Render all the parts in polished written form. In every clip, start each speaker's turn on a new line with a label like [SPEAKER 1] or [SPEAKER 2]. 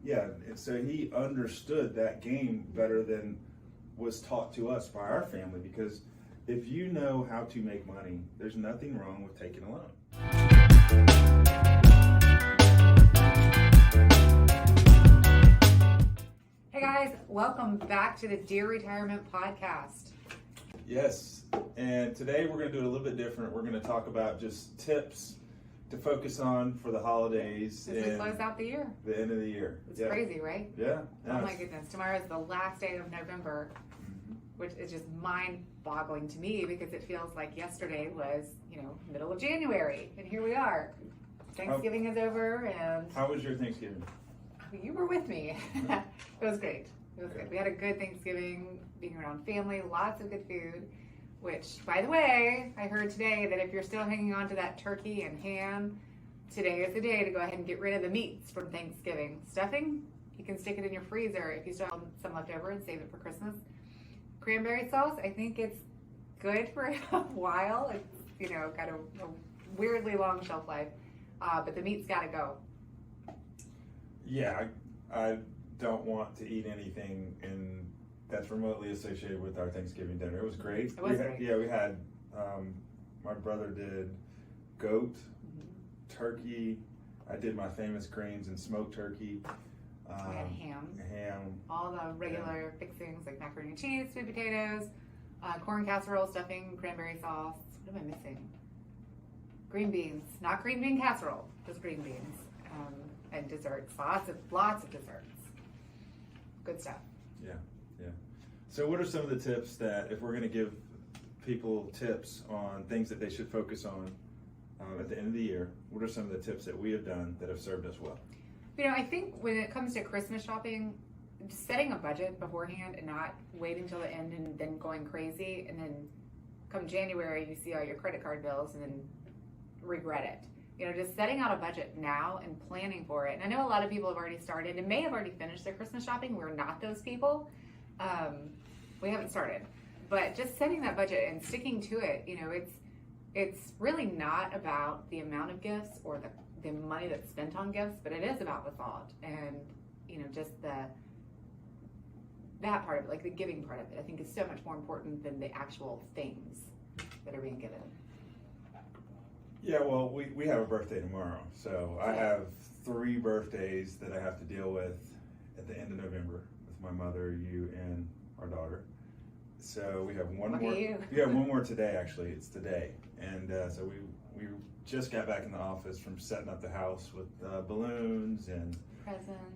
[SPEAKER 1] Yeah, and so he understood that game better than was taught to us by our family, because if you know how to make money, there's nothing wrong with taking a loan.
[SPEAKER 2] Hey guys, welcome back to the Dear Retirement Podcast.
[SPEAKER 1] Yes, and today we're going to do it a little bit different. We're going to talk about just tips to focus on for the holidays.
[SPEAKER 2] As we close out the year.
[SPEAKER 1] The end of the year.
[SPEAKER 2] It's crazy, right?
[SPEAKER 1] Yeah.
[SPEAKER 2] Oh my goodness. Tomorrow is the last day of November, which is just mind-boggling to me because it feels like yesterday was, middle of January, and here we are. Thanksgiving is over, and...
[SPEAKER 1] How was your Thanksgiving?
[SPEAKER 2] You were with me. It was great. It was good. We had a good Thanksgiving, being around family, lots of good food. Which, by the way, I heard today that if you're still hanging on to that turkey and ham, today is the day to go ahead and get rid of the meats from Thanksgiving. Stuffing, you can stick it in your freezer if you still have some left over and save it for Christmas. Cranberry sauce, I think it's good for a while. It's, got a weirdly long shelf life, but the meat's got to go.
[SPEAKER 1] Yeah, I don't want to eat anything that's remotely associated with our Thanksgiving dinner. It was great.
[SPEAKER 2] It was great.
[SPEAKER 1] Yeah, we had, my brother did goat, turkey. I did my famous greens and smoked turkey.
[SPEAKER 2] We had ham.
[SPEAKER 1] Ham.
[SPEAKER 2] All the regular fixings like macaroni and cheese, sweet potatoes, corn casserole, stuffing, cranberry sauce. What am I missing? Green beans. Not green bean casserole, just green beans. And desserts. Lots of desserts. Good stuff.
[SPEAKER 1] Yeah. So what are some of the tips that, if we're going to give people tips on things that they should focus on at the end of the year, what are some of the tips that we have done that have served us well?
[SPEAKER 2] I think when it comes to Christmas shopping, setting a budget beforehand and not waiting till the end and then going crazy, and then come January you see all your credit card bills and then regret it. Just setting out a budget now and planning for it. And I know a lot of people have already started and may have already finished their Christmas shopping. We're not those people. We haven't started. But just setting that budget and sticking to it, it's really not about the amount of gifts or the money that's spent on gifts, but it is about the thought and, just that part of it, like the giving part of it, I think is so much more important than the actual things that are being given.
[SPEAKER 1] Yeah, well, we have a birthday tomorrow, so I have 3 birthdays that I have to deal with at the end of November with my mother, you, and our daughter. So we have one more. We have one more today. Actually, it's today, and so we just got back in the office from setting up the house with balloons and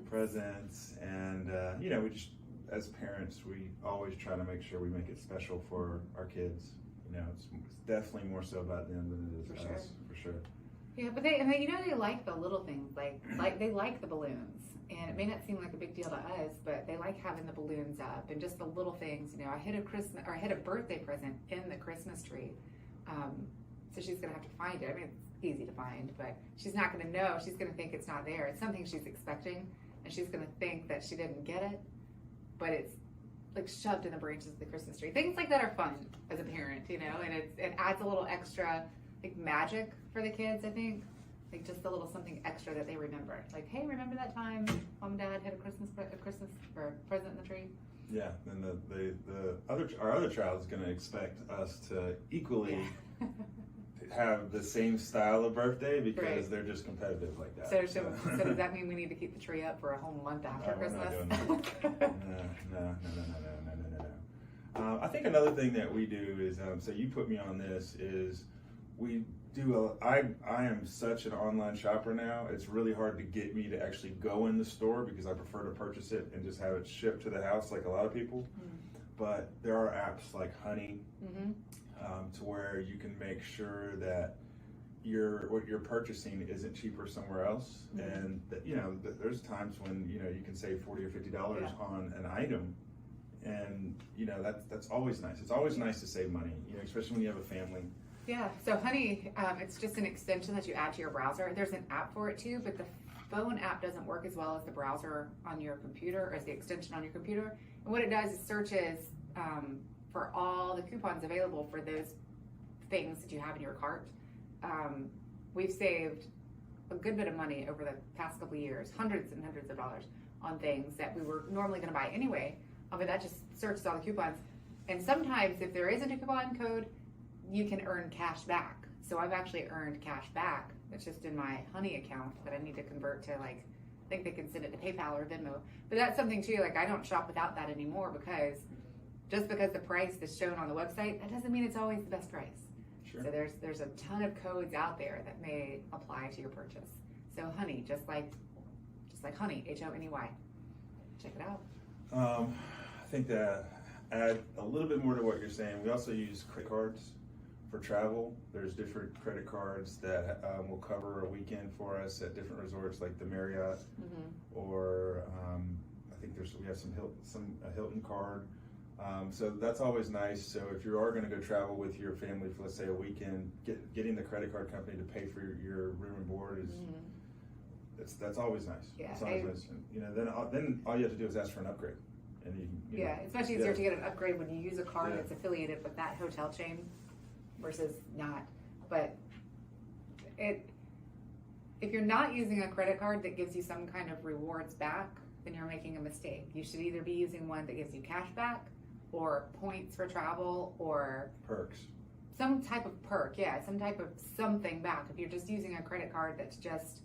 [SPEAKER 1] presents, and we just, as parents, we always try to make sure we make it special for our kids. It's definitely more so about them than it is us, for sure.
[SPEAKER 2] Yeah, but they like the little things, like they like the balloons, and it may not seem like a big deal to us, but they like having the balloons up and just the little things. I hid a birthday present in the Christmas tree, so she's gonna have to find it. I mean, it's easy to find, but she's not gonna know. She's gonna think it's not there. It's something she's expecting, and she's gonna think that she didn't get it, but it's like shoved in the branches of the Christmas tree. Things like that are fun as a parent, and it adds a little extra magic for the kids, I think. Like just a little something extra that they remember. Like, hey, remember that time Mom and Dad had a Christmas present in the tree?
[SPEAKER 1] Yeah, and our other child is going to expect us to equally have the same style of birthday because they're just competitive like that.
[SPEAKER 2] So does that mean we need to keep the tree up for a whole month after Christmas?
[SPEAKER 1] No. I think another thing that we do is, so you put me on this, is we do I am such an online shopper now. It's really hard to get me to actually go in the store because I prefer to purchase it and just have it shipped to the house like a lot of people. But there are apps like Honey, to where you can make sure that what you're purchasing isn't cheaper somewhere else. And there's times when you can save $40 or $50 on an item, and that's always nice. It's always nice to save money, especially when you have a family.
[SPEAKER 2] Yeah, so Honey, it's just an extension that you add to your browser. There's an app for it too, but the phone app doesn't work as well as the browser on your computer, or as the extension on your computer. And what it does is searches for all the coupons available for those things that you have in your cart. We've saved a good bit of money over the past couple of years, hundreds and hundreds of dollars, on things that we were normally going to buy anyway. But that just searches all the coupons. And sometimes if there isn't a coupon code, you can earn cash back. So I've actually earned cash back. It's just in my Honey account that I need to convert to, like, I think they can send it to PayPal or Venmo. But that's something too, like I don't shop without that anymore, because just because the price is shown on the website, that doesn't mean it's always the best price.
[SPEAKER 1] Sure.
[SPEAKER 2] So there's a ton of codes out there that may apply to your purchase. So Honey, just like Honey, Honey. Check it out.
[SPEAKER 1] I think that add a little bit more to what you're saying. We also use credit cards for travel. There's different credit cards that will cover a weekend for us at different resorts, like the Marriott, or I think we have a Hilton card. So that's always nice. So if you are going to go travel with your family for, let's say, a weekend, getting the credit card company to pay for your room and board is that's always nice.
[SPEAKER 2] Yeah,
[SPEAKER 1] it's always nice. You know, then all you have to do is ask for an upgrade, and you know,
[SPEAKER 2] it's much easier to get an upgrade when you use a card that's affiliated with that hotel chain versus not. But if you're not using a credit card that gives you some kind of rewards back, then you're making a mistake. You should either be using one that gives you cash back, or points for travel, or
[SPEAKER 1] perks.
[SPEAKER 2] Some type of perk, some type of something back. If you're just using a credit card that's just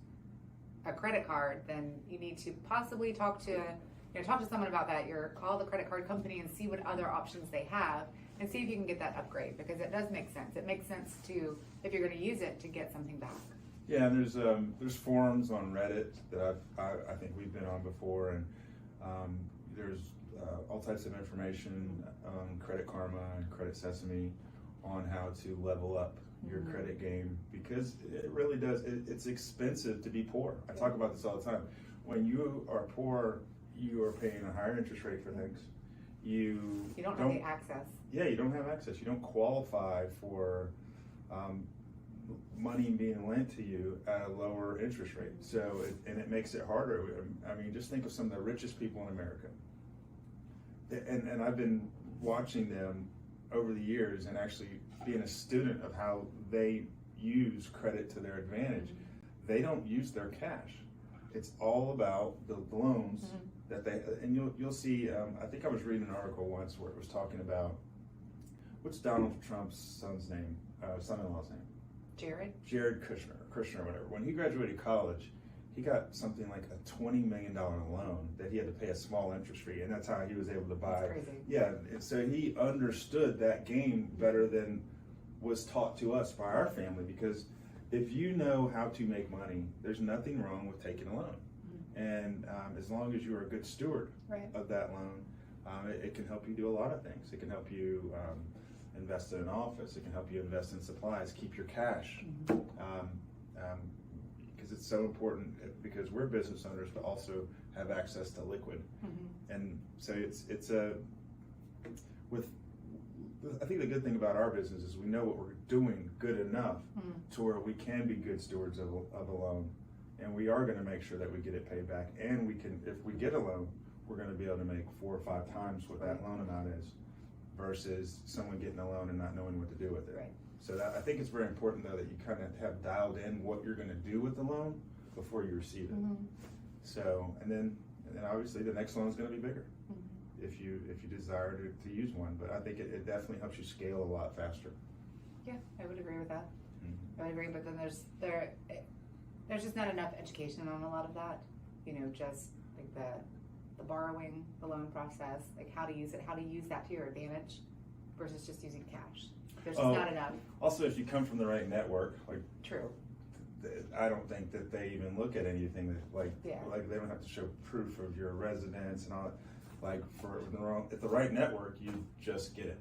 [SPEAKER 2] a credit card, then you need to possibly talk to someone about that. Call the credit card company and see what other options they have, and see if you can get that upgrade, because it does make sense. It makes sense to, if you're going to use it, to get something back.
[SPEAKER 1] Yeah, and there's forums on Reddit that I think we've been on before, and there's all types of information on Credit Karma and Credit Sesame on how to level up your credit game, because it really does. It's expensive to be poor. I talk about this all the time. When you are poor, you are paying a higher interest rate for things. You
[SPEAKER 2] don't have the access.
[SPEAKER 1] Yeah, you don't have access. You don't qualify for money being lent to you at a lower interest rate. So, it makes it harder. I mean, just think of some of the richest people in America. And I've been watching them over the years, and actually being a student of how they use credit to their advantage. They don't use their cash. It's all about the loans that they, and you'll see, I think I was reading an article once where it was talking about, what's Donald Trump's son's name, son-in-law's name? Jared Kushner or whatever. When he graduated college, he got something like a $20 million loan that he had to pay a small interest rate, and that's how he was able to buy.
[SPEAKER 2] That's crazy.
[SPEAKER 1] Yeah, and so he understood that game better than was taught to us by our family, because if you know how to make money, there's nothing wrong with taking a loan. And as long as you are a good steward of that loan, it can help you do a lot of things. It can help you invest in an office. It can help you invest in supplies, keep your cash. Because it's so important, because we're business owners, but also have access to liquid. And so I think the good thing about our business is we know what we're doing good enough to where we can be good stewards of a loan, and we are going to make sure that we get it paid back. And we can, if we get a loan, we're going to be able to make 4 or 5 times what that loan amount is, versus someone getting a loan and not knowing what to do with it. So I think it's very important, though, that you kind of have dialed in what you're going to do with the loan before you receive it. So, and then obviously the next loan is going to be bigger if you desire to use one. But I think it definitely helps you scale a lot faster.
[SPEAKER 2] Yeah, I would agree with that. I would agree, but then there's just not enough education on a lot of that. Just like the borrowing, the loan process, like how to use it, how to use that to your advantage, versus just using cash. There's just not enough. Also,
[SPEAKER 1] if you come from the right network, like
[SPEAKER 2] true.
[SPEAKER 1] I don't think that they even look at anything that like they don't have to show proof of your residence and all that. Like at the right network, you just get it.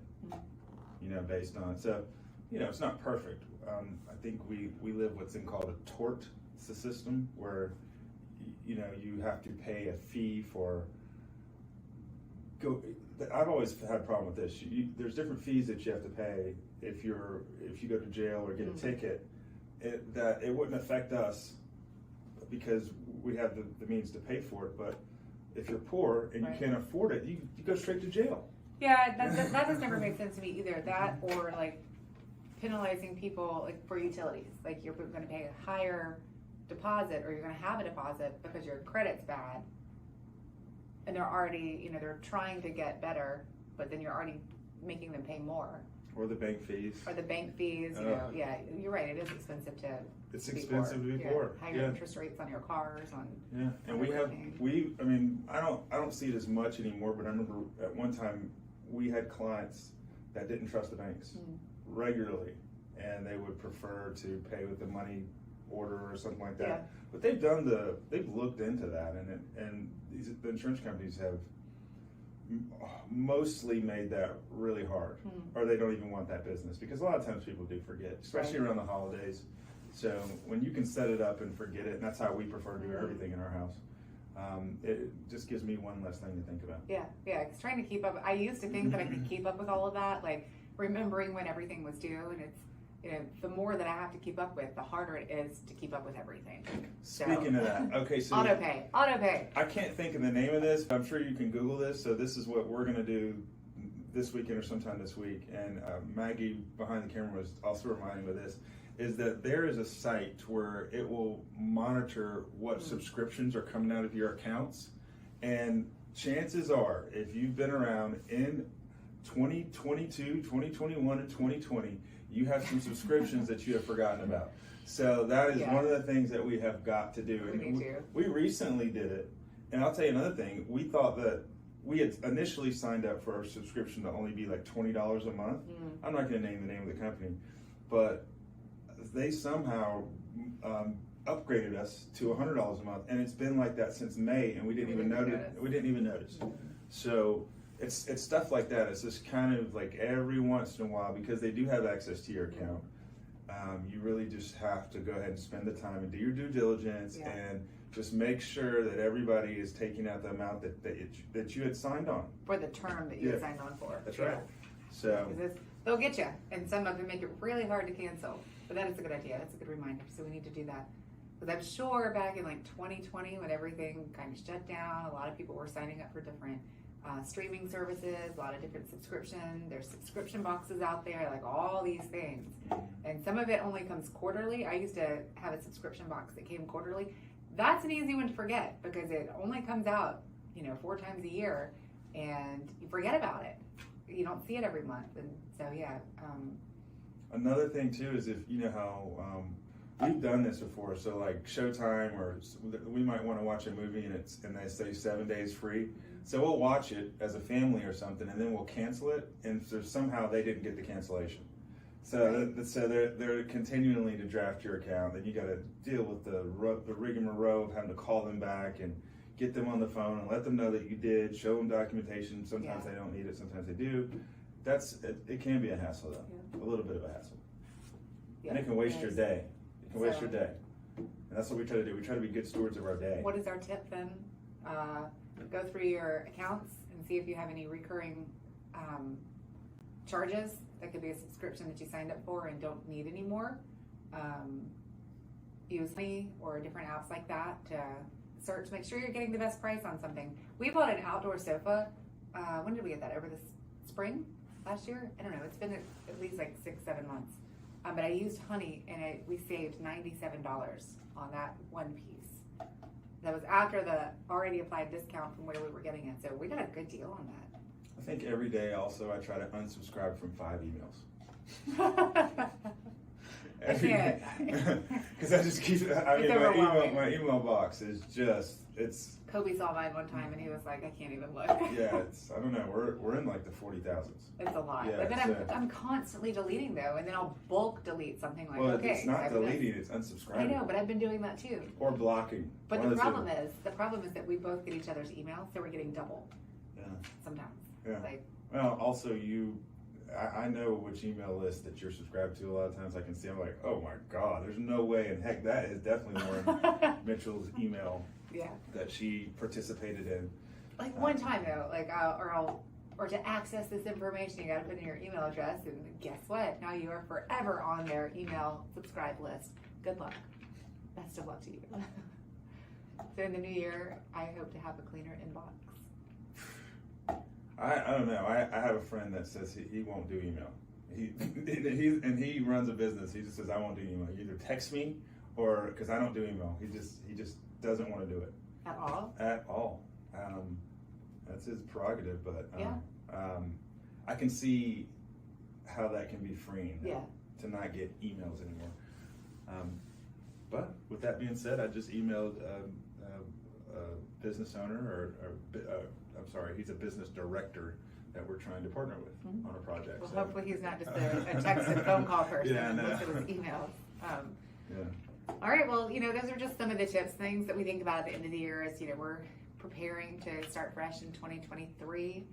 [SPEAKER 1] Based on so, it's not perfect. I think we live what's called a tort system, where you have to pay a fee for. I've always had a problem with this. There's different fees that you have to pay if you go to jail or get a ticket. That it wouldn't affect us because we have the means to pay for it. But if you're poor and you can't afford it, you go straight to jail.
[SPEAKER 2] Yeah, that just never made sense to me either. That, or like penalizing people like for utilities. Like you're going to pay a higher deposit, or you're going to have a deposit because your credit's bad. and they're already, they're trying to get better, but then you're already making them pay more.
[SPEAKER 1] Or the bank fees.
[SPEAKER 2] Or the bank fees, yeah, you're right. It is expensive to.
[SPEAKER 1] It's expensive to be poor.
[SPEAKER 2] Higher interest rates on your cars,
[SPEAKER 1] and I don't see it as much anymore, but I remember at one time we had clients that didn't trust the banks regularly, and they would prefer to pay with the money order or something like that.
[SPEAKER 2] Yeah.
[SPEAKER 1] But they've looked into that, and the insurance companies have mostly made that really hard, or they don't even want that business, because a lot of times people do forget, especially around the holidays. So when you can set it up and forget it, and that's how we prefer to do everything in our house, it just gives me one less thing to think about.
[SPEAKER 2] Yeah, because trying to keep up, I used to think that I could keep up with all of that, like remembering when everything was due, and it's, the more that I have to keep up with, the harder it is to keep up with everything.
[SPEAKER 1] Speaking of that, okay, so
[SPEAKER 2] auto pay.
[SPEAKER 1] I can't think of the name of this, but I'm sure you can Google this. So this is what we're going to do this weekend or sometime this week. And Maggie behind the camera was also reminding me of this, is that there is a site where it will monitor what subscriptions are coming out of your accounts. And chances are, if you've been around in 2022, 2021, and 2020, you have some subscriptions that you have forgotten about. So that is one of the things that we have got to do. And we recently did it. And I'll tell you another thing. We thought that we had initially signed up for our subscription to only be like $20 a month. I'm not going to name the name of the company, but they somehow upgraded us to $100 a month, and it's been like that since May, and we didn't even notice. So it's stuff like that. It's just kind of like every once in a while, because they do have access to your account. You really just have to go ahead and spend the time and do your due diligence and just make sure that everybody is taking out the amount that you had signed on.
[SPEAKER 2] For the term that you had signed on for.
[SPEAKER 1] That's right. So
[SPEAKER 2] they'll get you, and some of them make it really hard to cancel. But that is a good idea. That's a good reminder. So we need to do that. Because I'm sure back in like 2020, when everything kind of shut down, a lot of people were signing up for different streaming services, a lot of different subscriptions. There's subscription boxes out there, like all these things. And some of it only comes quarterly. I used to have a subscription box that came quarterly. That's an easy one to forget, because it only comes out, 4 times a year, and you forget about it. You don't see it every month. And so,
[SPEAKER 1] another thing too is, if you know how we've done this before, so like Showtime, or we might want to watch a movie and they say 7 days free. So we'll watch it as a family or something, and then we'll cancel it, and so somehow they didn't get the cancellation. So they're continually to draft your account. Then you got to deal with the rigmarole of having to call them back and get them on the phone and let them know that you did. Show them documentation. Sometimes they don't need it. Sometimes they do. It can be a hassle though, a little bit of a hassle, and it can waste your day. It can waste your day, and that's what we try to do. We try to be good stewards of our day.
[SPEAKER 2] What is our tip then? Go through your accounts and see if you have any recurring charges. That could be a subscription that you signed up for and don't need anymore. Use me or different apps like that to search. Make sure you're getting the best price on something. We bought an outdoor sofa. When did we get that? Over the spring last year? I don't know. It's been at least like 6-7 months. But I used Honey, and we saved $97 on that one piece. That was after the already applied discount from where we were getting it. So we got a good deal on that.
[SPEAKER 1] I think every day also I try to unsubscribe from 5 emails. Every day. Because I just keep, my email box is just, it's.
[SPEAKER 2] Kobe saw mine one time and he was like, I can't even look.
[SPEAKER 1] Yeah, I don't know, we're in like the 40,000s.
[SPEAKER 2] It's a lot.
[SPEAKER 1] Yeah,
[SPEAKER 2] but then I'm constantly deleting though, and then I'll bulk delete something like,
[SPEAKER 1] well, it's not deleting, it's unsubscribing.
[SPEAKER 2] I know, but I've been doing that too.
[SPEAKER 1] Or blocking.
[SPEAKER 2] But the problem is that we both get each other's emails, so we're getting double. Yeah. Sometimes.
[SPEAKER 1] Yeah. Well, also I know which email list that you're subscribed to. A lot of times I can see, I'm like, oh my God, there's no way in heck that is definitely more Mitchell's email that she participated in.
[SPEAKER 2] Like one time though, or to access this information, you got to put in your email address, and guess what? Now you are forever on their email subscribe list. Good luck. Best of luck to you. So in the new year, I hope to have a cleaner inbox.
[SPEAKER 1] I don't know. I have a friend that says he won't do email. He runs a business. He just says, I won't do email. You either text me or, because I don't do email. He just doesn't want to do it.
[SPEAKER 2] At all?
[SPEAKER 1] At all. that's his prerogative, but
[SPEAKER 2] Yeah.
[SPEAKER 1] I can see how that can be freeing.
[SPEAKER 2] Yeah.
[SPEAKER 1] To not get emails anymore. But with that being said, I just emailed a business owner, I'm sorry, he's a business director that we're trying to partner with on a project.
[SPEAKER 2] Well,
[SPEAKER 1] so.
[SPEAKER 2] hopefully he's not just a text and phone call person
[SPEAKER 1] Yeah,
[SPEAKER 2] and
[SPEAKER 1] no.
[SPEAKER 2] looks at his emails.
[SPEAKER 1] Yeah.
[SPEAKER 2] All right, well, those are just some of the tips, things that we think about at the end of the year as, we're preparing to start fresh in 2023.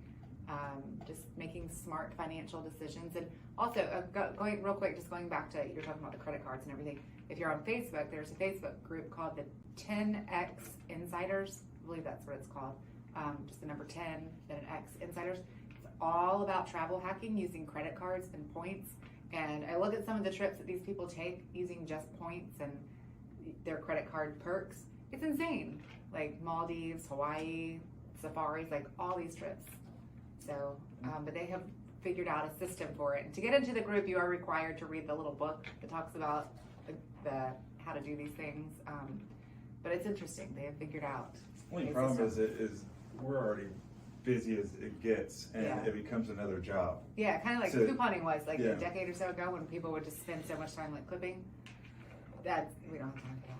[SPEAKER 2] Just making smart financial decisions. And also, going real quick, just going back to, you're talking about the credit cards and everything. If you're on Facebook, there's a Facebook group called the 10X Insiders. I believe that's what it's called. Just the number 10, then an X Insiders. It's all about travel hacking using credit cards and points. And I look at some of the trips that these people take using just points and their credit card perks. It's insane. Like Maldives, Hawaii, safaris, like all these trips. So, but they have figured out a system for it. And to get into the group, you are required to read the little book that talks about the how to do these things. But it's interesting. They have figured out.
[SPEAKER 1] Only problem is we're already busy as it gets, and it becomes another job.
[SPEAKER 2] Yeah, kind of like
[SPEAKER 1] So,
[SPEAKER 2] couponing was like a decade or so ago when people would just spend so much time like clipping. We don't have time for that.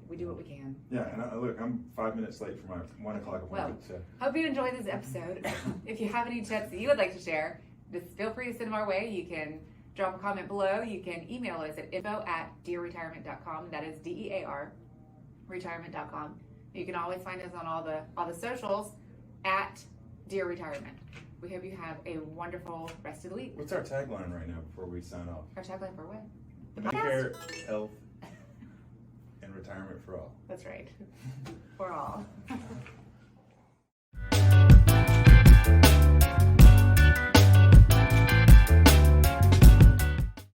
[SPEAKER 2] We do what we can.
[SPEAKER 1] Yeah, and look, I'm 5 minutes late for my 1 o'clock appointment.
[SPEAKER 2] Well, hope you enjoyed this episode. If you have any tips that you would like to share, just feel free to send them our way. You can drop a comment below. You can email us at info@dearretirement.com. That is DEAR, retirement.com. You can always find us on all the socials at Dear Retirement. We hope you have a wonderful rest of the week.
[SPEAKER 1] What's our tagline right now before we sign off?
[SPEAKER 2] Our tagline for what? The
[SPEAKER 1] Medicare, health, and retirement for all.
[SPEAKER 2] That's right. For all.